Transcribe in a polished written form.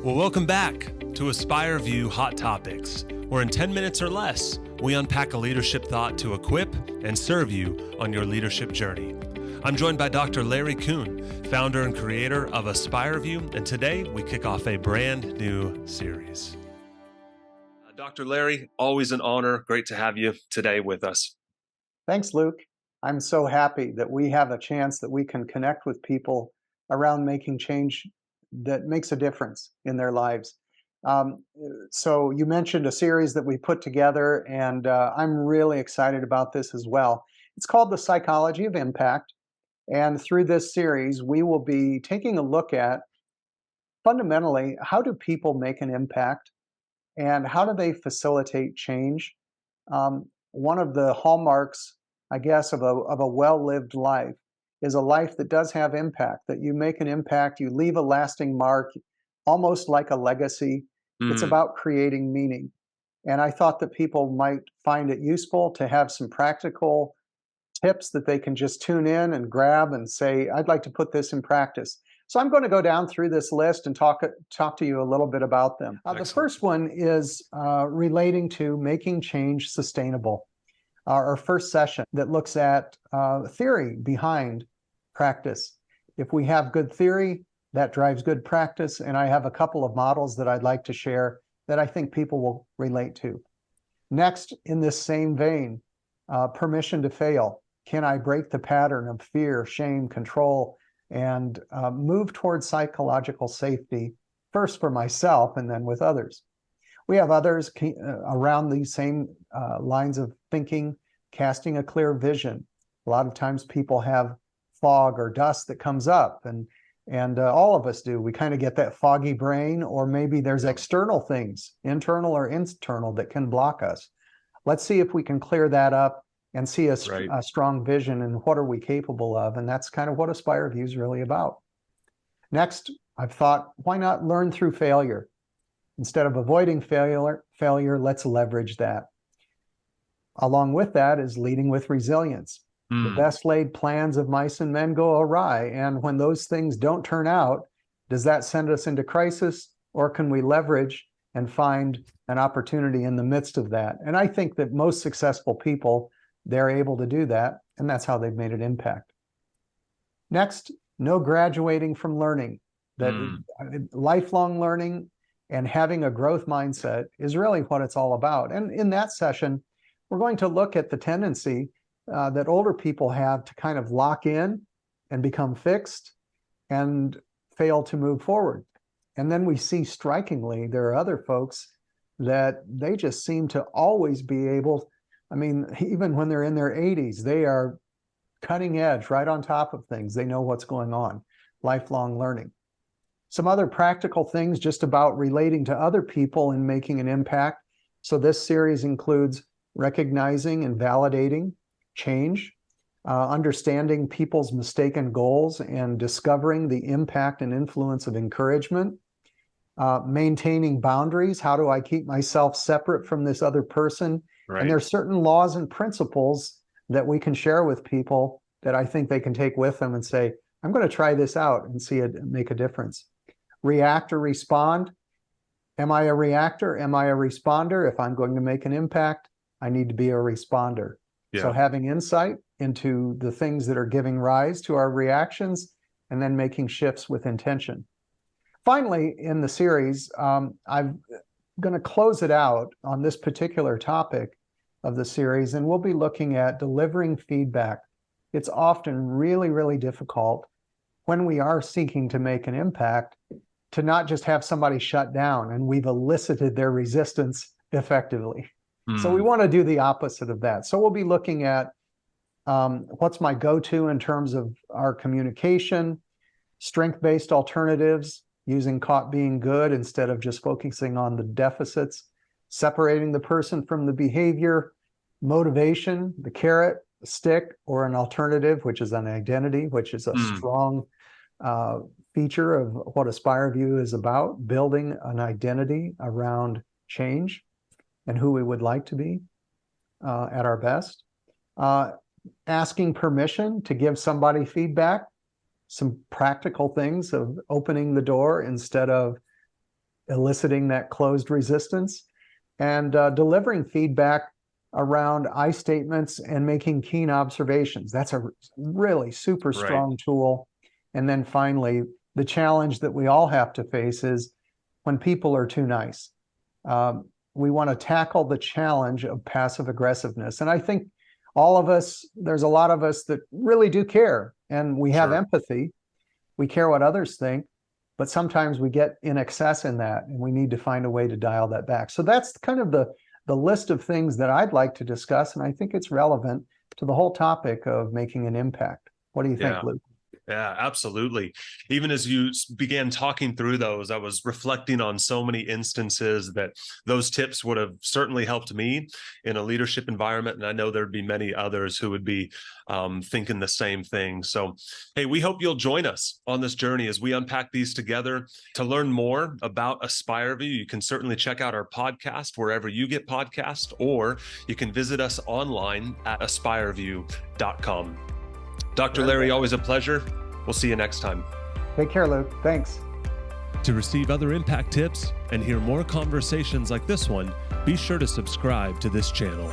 Well, welcome back to AspireVue Hot Topics, where in 10 minutes or less, we unpack a leadership thought to equip and serve you on your leadership journey. I'm joined by Dr. Larry Kuhn, founder and creator of AspireVue, and today we kick off a brand new series. Dr. Larry, always an honor. Great to have you today with us. Thanks, Luke. I'm so happy that we have a chance that we can connect with people around making change that makes a difference in their lives. So you mentioned a series that we put together, and I'm really excited about this as well. It's called The Psychology of Impact. And through this series, we will be taking a look at, fundamentally, how do people make an impact and how do they facilitate change? One of the hallmarks, I guess, of a well-lived life is a life that does have impact, that you make an impact, you leave a lasting mark, almost like a legacy. It's about creating meaning. And I thought that people might find it useful to have some practical tips that they can just tune in and grab and say, I'd like to put this in practice. So I'm going to go down through this list and talk to you a little bit about them. The first one is relating to making change sustainable. Our first session that looks at theory behind practice. If we have good theory, that drives good practice. And I have a couple of models that I'd like to share that I think people will relate to. Next, in this same vein, permission to fail. Can I break the pattern of fear, shame, control, and move towards psychological safety, first for myself and then with others? We have others around these same lines of thinking, casting a clear vision. A lot of times people have fog or dust that comes up, and all of us do. We kind of get that foggy brain, or maybe there's external things, internal or internal, that can block us. Let's see if we can clear that up and see a strong vision and what are we capable of, and that's kind of what AspireVue is really about. Next, I've thought, why not learn through failure? Instead of avoiding failure, let's leverage that. Along with that is leading with resilience. The best laid plans of mice and men go awry, and when those things don't turn out, does that send us into crisis, or can we leverage and find an opportunity in the midst of that? And I think that most successful people, they're able to do that, and that's how they've made an impact. Next, no graduating from learning. That lifelong learning and having a growth mindset is really what it's all about. And in that session, we're going to look at the tendency that older people have to kind of lock in and become fixed and fail to move forward. And then we see strikingly, there are other folks that they just seem to always be able, I mean, even when they're in their 80s, they are cutting edge, right on top of things. They know what's going on, lifelong learning. Some other practical things just about relating to other people and making an impact. So this series includes recognizing and validating change, understanding people's mistaken goals and discovering the impact and influence of encouragement, maintaining boundaries. How do I keep myself separate from this other person? Right. And there's certain laws and principles that we can share with people that I think they can take with them and say, I'm going to try this out and see it make a difference. React or respond. Am I a reactor? Am I a responder? If I'm going to make an impact, I need to be a responder. Yeah. So having insight into the things that are giving rise to our reactions and then making shifts with intention. Finally, in the series, I'm going to close it out on this particular topic of the series, and we'll be looking at delivering feedback. It's often really, really difficult when we are seeking to make an impact to not just have somebody shut down and we've elicited their resistance effectively. So we want to do the opposite of that. So we'll be looking at what's my go-to in terms of our communication, strength-based alternatives, using caught being good instead of just focusing on the deficits, separating the person from the behavior, motivation, the carrot, the stick, or an alternative, which is an identity, which is a strong feature of what AspireVue is about, building an identity around change and who we would like to be at our best. Asking permission to give somebody feedback, some practical things of opening the door instead of eliciting that closed resistance, and delivering feedback around I statements and making keen observations. That's a really super strong tool. And then finally, the challenge that we all have to face is when people are too nice. We want to tackle the challenge of passive aggressiveness. And I think all of us, there's a lot of us that really do care, and we have empathy. We care what others think, but sometimes we get in excess in that, and we need to find a way to dial that back. So that's kind of the list of things that I'd like to discuss, and I think it's relevant to the whole topic of making an impact. What do you think, Luke? Yeah, absolutely. Even as you began talking through those, I was reflecting on so many instances that those tips would have certainly helped me in a leadership environment. And I know there'd be many others who would be thinking the same thing. So, hey, we hope you'll join us on this journey as we unpack these together. To learn more about AspireVue, you can certainly check out our podcast wherever you get podcasts, or you can visit us online at AspireVue.com. Dr. Larry, always a pleasure. We'll see you next time. Take care, Luke. Thanks. To receive other impact tips and hear more conversations like this one, be sure to subscribe to this channel.